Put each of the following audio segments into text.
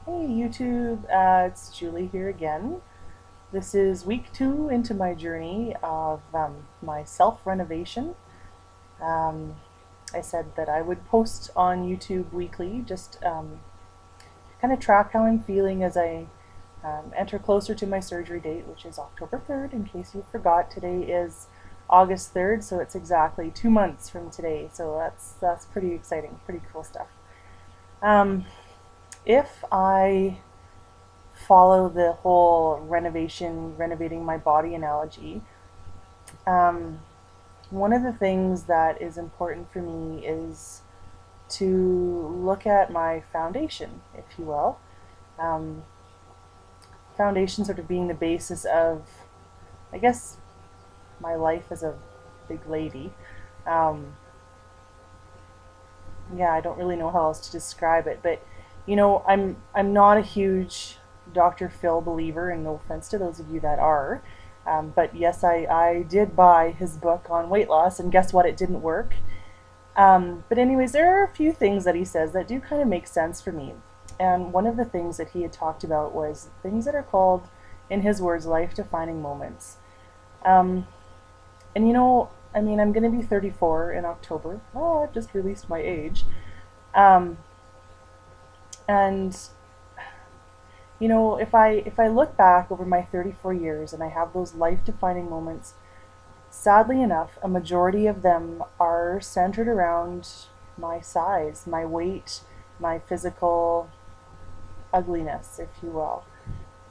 Hey YouTube, it's Julie here again. This is week 2 into my journey of my self-renovation. Um, I said that I would post on YouTube weekly, just kind of track how I'm feeling as I enter closer to my surgery date, which is October 3rd. In case you forgot, today is August 3rd, so it's exactly 2 months from today. So that's pretty exciting, pretty cool stuff. Um, if I follow the whole renovating my body analogy, um, one of the things that is important for me is to look at my foundation, if you will. Um, Foundation sort of being the basis of, I guess, my life as a big lady. Um, yeah, I don't really know how else to describe it, but I'm not a huge Dr. Phil believer, and no offense to those of you that are. But yes, I did buy his book on weight loss, and guess what? It didn't work. But anyways, there are a few things that he says that do kind of make sense for me. And one of the things that he had talked about was things that are called, in his words, life-defining moments. Um, and I mean, I'm going to be 34 in October. Oh, I just released my age. Um, and if I look back over my 34 years and I have those life-defining moments, sadly enough, a majority of them are centered around my size, my weight, my physical ugliness, if you will.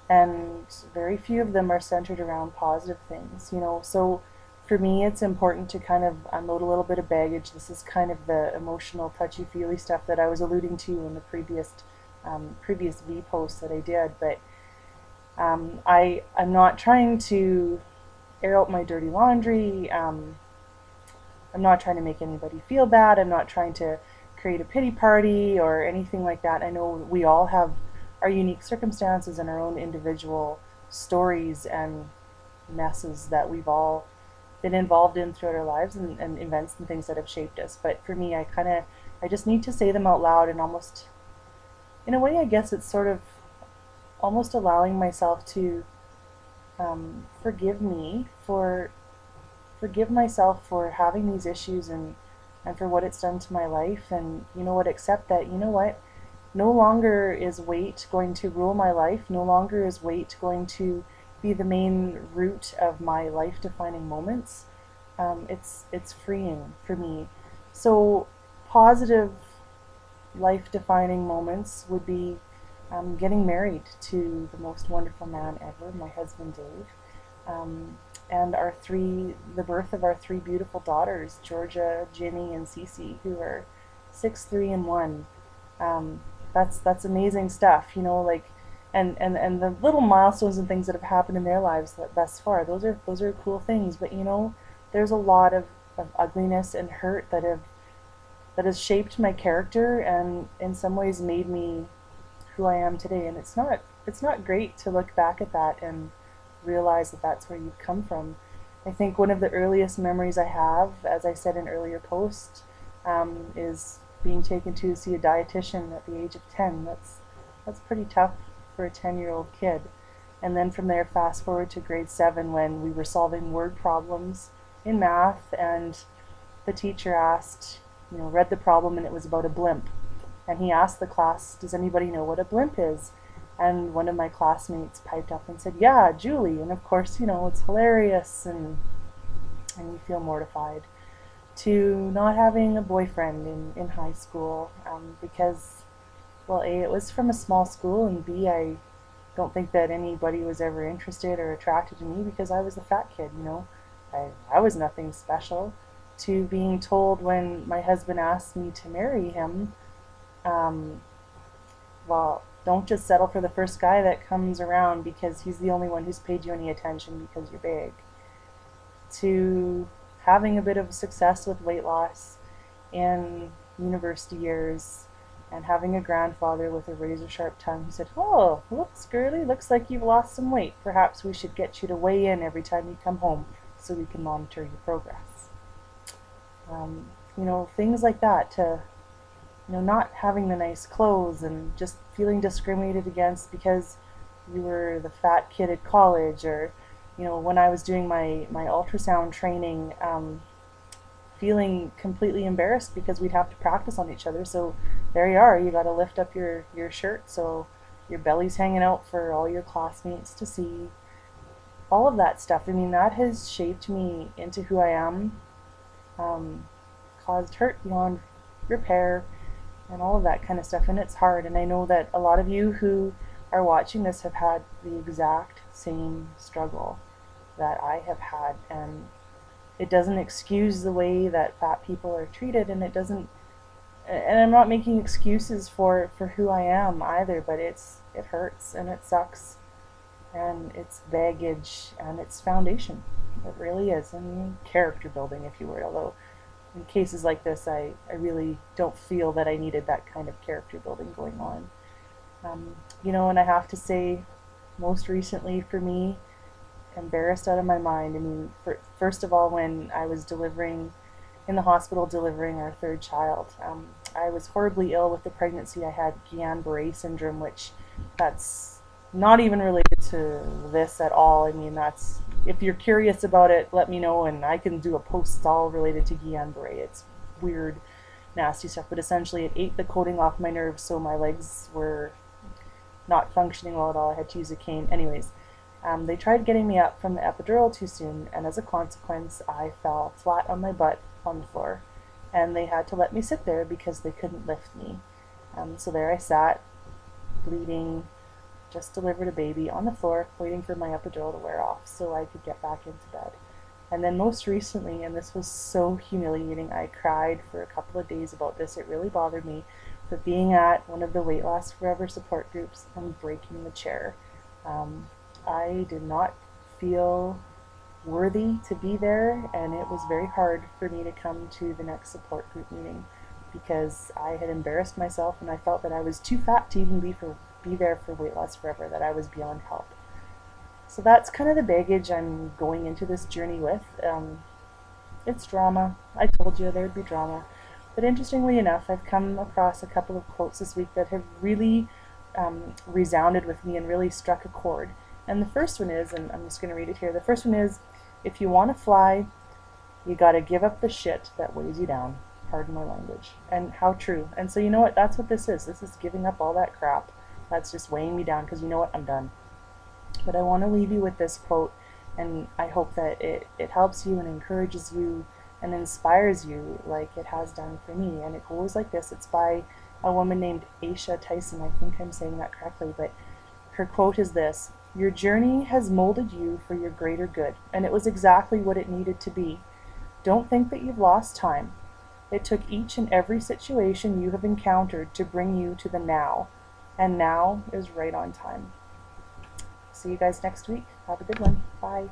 And very few of them are centered around positive things. So for me, it's important to kind of unload a little bit of baggage. This is kind of the emotional, touchy-feely stuff that I was alluding to in the previous V post that I did. But I'm not trying to air out my dirty laundry. I'm not trying to make anybody feel bad. I'm not trying to create a pity party or anything like that. I know we all have our unique circumstances and our own individual stories and messes that we've all been involved in throughout our lives, and events and things that have shaped us. But for me, I just need to say them out loud, and almost in a way, I guess it's sort of almost allowing myself to forgive me for forgive myself for having these issues, and for what it's done to my life, and accept that no longer is weight going to rule my life. No longer is weight going to be the main root of my life defining moments. It's freeing for me. So positive life defining moments would be getting married to the most wonderful man ever, my husband Dave, um, and the birth of our three beautiful daughters, Georgia, Ginny, and Cece, who are 6, 3, and 1. Um, that's amazing stuff, and the little milestones and things that have happened in their lives thus far. Those are cool things, but there's a lot of ugliness and hurt that has shaped my character and in some ways made me who I am today. And it's not great to look back at that and realize that that's where you've come from. I think one of the earliest memories I have, as I said in earlier posts, is being taken to see a dietitian at the age of 10. That's pretty tough for a 10-year-old kid. And then from there, fast forward to grade 7, when we were solving word problems in math, and the teacher read the problem, and it was about a blimp. And he asked the class, does anybody know what a blimp is? And one of my classmates piped up and said, yeah, Julie. And of course, it's hilarious, and you feel mortified. To not having a boyfriend in high school, because, well, A, it was from a small school, and B, I don't think that anybody was ever interested or attracted to me because I was the fat kid. I was nothing special. To being told when my husband asked me to marry him, um, well, don't just settle for the first guy that comes around because he's the only one who's paid you any attention because you're big. To having a bit of success with weight loss in university years, and having a grandfather with a razor sharp tongue who said, oh, looks girly, looks like you've lost some weight. Perhaps we should get you to weigh in every time you come home so we can monitor your progress. Things like that, to not having the nice clothes and just feeling discriminated against because you were the fat kid at college, or when I was doing my ultrasound training, feeling completely embarrassed because we'd have to practice on each other. So there you are, you got to lift up your shirt so your belly's hanging out for all your classmates to see. All of that stuff. I mean, that has shaped me into who I am, um, caused hurt beyond repair, and all of that kind of stuff. And it's hard. And I know that a lot of you who are watching this have had the exact same struggle that I have had. And it doesn't excuse the way that fat people are treated, and it doesn't. And I'm not making excuses for who I am either, but it hurts and it sucks, and it's baggage and it's foundation. It really is, and character building, if you will. Although in cases like this, I really don't feel that I needed that kind of character building going on. And I have to say, most recently for me, embarrassed out of my mind. I mean, first of all, when I was delivering in the hospital, delivering our third child, I was horribly ill with the pregnancy. I had Guillain-Barré syndrome, which that's not even related to this at all. I mean, that's, if you're curious about it, let me know, and I can do a post all related to Guillain-Barré. It's weird, nasty stuff, but essentially it ate the coating off my nerves, so my legs were not functioning well at all. I had to use a cane. Anyways, they tried getting me up from the epidural too soon, and as a consequence, I fell flat on my butt on the floor, and they had to let me sit there because they couldn't lift me. So there I sat, bleeding, just delivered a baby on the floor, waiting for my epidural to wear off so I could get back into bed. And then most recently, and this was so humiliating, I cried for a couple of days about this. It really bothered me, but being at one of the Weight Loss Forever support groups and breaking the chair. I did not feel worthy to be there, and it was very hard for me to come to the next support group meeting because I had embarrassed myself and I felt that I was too fat to even be there for Weight Loss Forever, that I was beyond help. So that's kind of the baggage I'm going into this journey with. It's drama. I told you there'd be drama. But interestingly enough, I've come across a couple of quotes this week that have really resounded with me and really struck a chord. And the first one is, and I'm just going to read it here, the first one is, if you want to fly, you got to give up the shit that weighs you down. Pardon my language. And how true. And so you know what, that's what this is. This is giving up all that crap that's just weighing me down, because you know what, I'm done. But I want to leave you with this quote, and I hope that it helps you and encourages you and inspires you like it has done for me. And it goes like this. It's by a woman named Aisha Tyson. I think I'm saying that correctly, but her quote is this: your journey has molded you for your greater good, and it was exactly what it needed to be. Don't think that you've lost time. It took each and every situation you have encountered to bring you to the now, and now is right on time. See you guys next week. Have a good one. Bye.